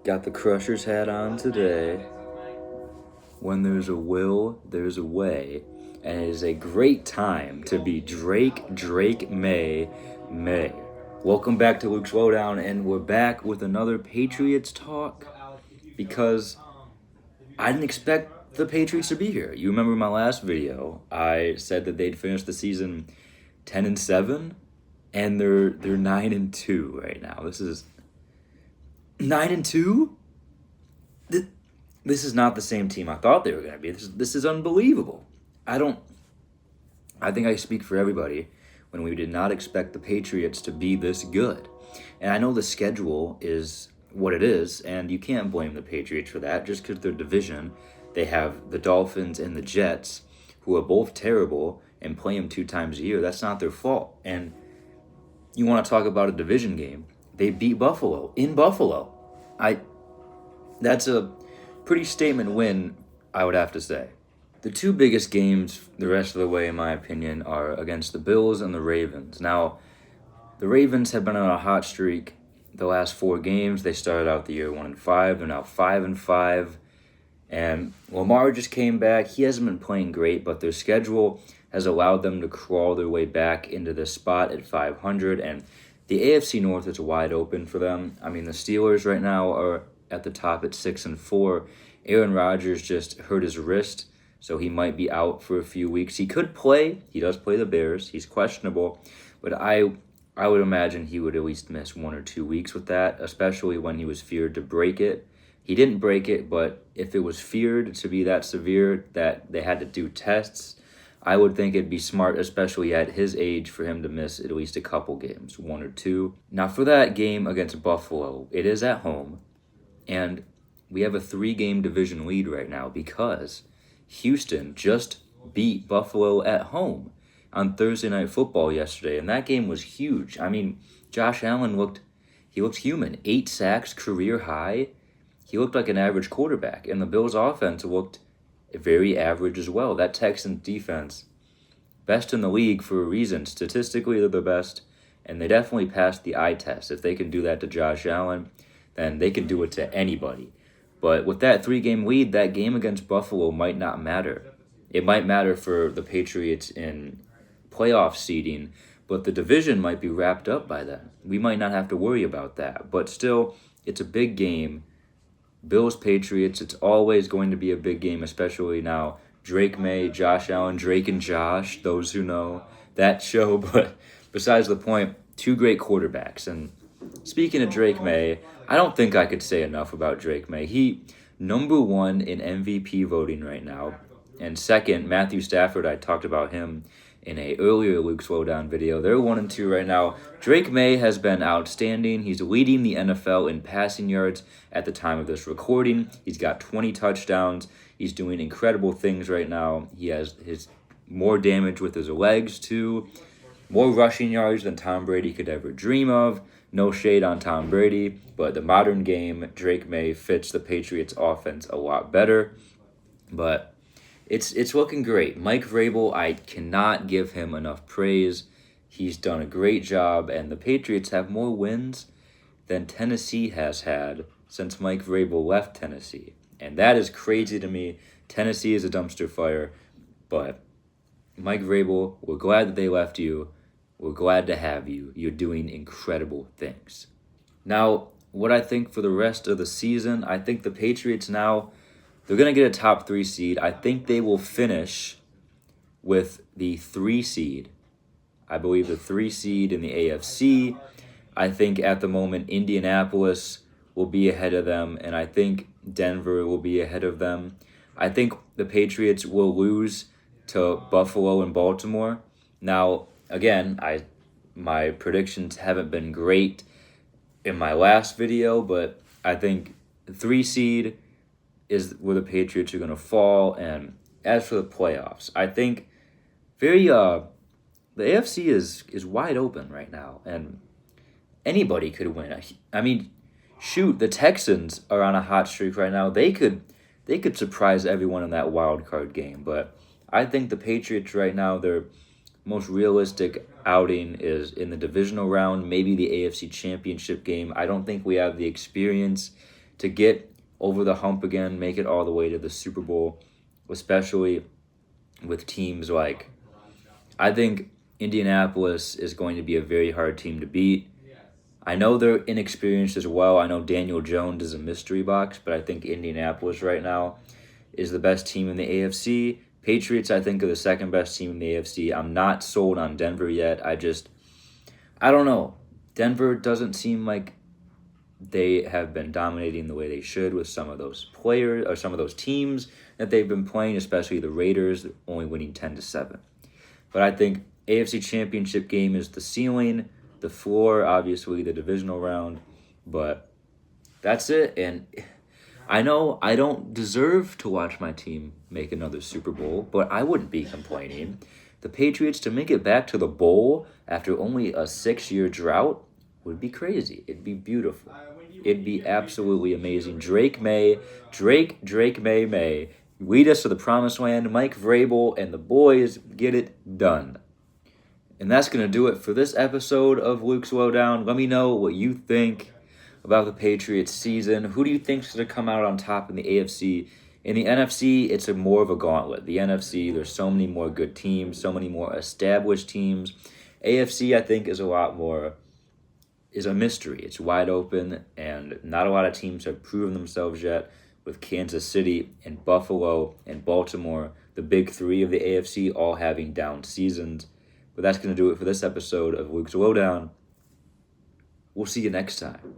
Got the Crusher's hat on today. When there's a will, there's a way. And it is a great time to be Drake May. Welcome back to Luke's Lowdown, and we're back with another Patriots talk because I didn't expect the Patriots to be here. You remember my last video, I said that they'd finish the season 10-7, and they're 9-2 right now. This is 9-2? This is not the same team I thought they were going to be. This is unbelievable. I think I speak for everybody when we did not expect the Patriots to be this good. And I know the schedule is what it is, and you can't blame the Patriots for that just because their division. They have the Dolphins and the Jets, who are both terrible, and play them 2 times a year. That's not their fault. And you want to talk about a division game. They beat Buffalo in Buffalo. That's a pretty statement win, I would have to say. The 2 biggest games the rest of the way, in my opinion, are against the Bills and the Ravens. Now, the Ravens have been on a hot streak the last 4 games. They started out the year 1-5. They're now 5-5. And Lamar just came back. He hasn't been playing great, but their schedule has allowed them to crawl their way back into this spot at 500. And the AFC North is wide open for them. I mean, the Steelers right now are at the top at 6-4. Aaron Rodgers just hurt his wrist, so he might be out for a few weeks. He could play. He does play the Bears. He's questionable, but I would imagine he would at least miss 1 or 2 weeks with that, especially when he was feared to break it. He didn't break it, but if it was feared to be that severe that they had to do tests, I would think it'd be smart, especially at his age, for him to miss at least a couple games, 1 or 2. Now, for that game against Buffalo, it is at home. And we have a 3-game division lead right now because Houston just beat Buffalo at home on Thursday Night Football yesterday, and that game was huge. I mean, Josh Allen looked human. 8 sacks, career high. He looked like an average quarterback, and the Bills' offense looked very average as well. That Texans defense, best in the league for a reason. Statistically, they're the best, and they definitely passed the eye test. If they can do that to Josh Allen, then they can do it to anybody. But with that 3-game lead, that game against Buffalo might not matter. It might matter for the Patriots in playoff seeding, but the division might be wrapped up by then. We might not have to worry about that. But still, it's a big game. Bills, Patriots, it's always going to be a big game, especially now. Drake May, Josh Allen, Drake and Josh, those who know that show. But besides the point, 2 great quarterbacks. And speaking of Drake May, I don't think I could say enough about Drake May. He number 1 in MVP voting right now. And second, Matthew Stafford, I talked about him in a earlier Luke Slowdown video. They're 1-2 right now. Drake May has been outstanding. He's leading the NFL in passing yards at the time of this recording. He's got 20 touchdowns. He's doing incredible things right now. He has his more damage with his legs too. More rushing yards than Tom Brady could ever dream of. No shade on Tom Brady, but the modern game, Drake May fits the Patriots offense a lot better. But it's looking great. Mike Vrabel, I cannot give him enough praise. He's done a great job, and the Patriots have more wins than Tennessee has had since Mike Vrabel left Tennessee. And that is crazy to me. Tennessee is a dumpster fire, but Mike Vrabel, we're glad that they left you. We're glad to have you. You're doing incredible things. Now, what I think for the rest of the season, I think the Patriots now, they're going to get a top 3 seed. I think they will finish with the 3 seed. I believe the 3 seed in the AFC. I think at the moment Indianapolis will be ahead of them, and I think Denver will be ahead of them. I think the Patriots will lose to Buffalo and Baltimore. Now, again, my predictions haven't been great in my last video, but I think the 3 seed is where the Patriots are going to fall. And as for the playoffs, I think the AFC is wide open right now, and anybody could win. I mean, shoot, the Texans are on a hot streak right now. They could surprise everyone in that wild card game, but I think the Patriots right now, their most realistic outing is in the divisional round, maybe the AFC Championship game. I don't think we have the experience to get over the hump again, make it all the way to the Super Bowl, especially with teams like, I think Indianapolis is going to be a very hard team to beat. I know they're inexperienced as well. I know Daniel Jones is a mystery box, but I think Indianapolis right now is the best team in the AFC. Patriots, I think, are the second best team in the AFC. I'm not sold on Denver yet. I don't know. Denver doesn't seem like they have been dominating the way they should with some of those players or some of those teams that they've been playing, especially the Raiders, only winning 10-7. But I think AFC Championship game is the ceiling, the floor, obviously the divisional round, but that's it. And I know I don't deserve to watch my team make another Super Bowl, but I wouldn't be complaining. The Patriots, to make it back to the bowl after only a 6-year drought, would be crazy. It'd be beautiful. It'd be absolutely amazing. Drake May lead us to the promised land. Mike Vrabel and the boys get it done. And that's going to do it for this episode of Luke's Lowdown. Let me know what you think about the Patriots season. Who do you think is going to come out on top in the AFC? In the NFC, it's more of a gauntlet. The NFC, there's so many more good teams, so many more established teams. AFC, I think, is a mystery. It's wide open, and not a lot of teams have proven themselves yet, with Kansas City and Buffalo and Baltimore, the big three of the AFC, all having down seasons. But that's going to do it for this episode of Luke's Lowdown. We'll see you next time.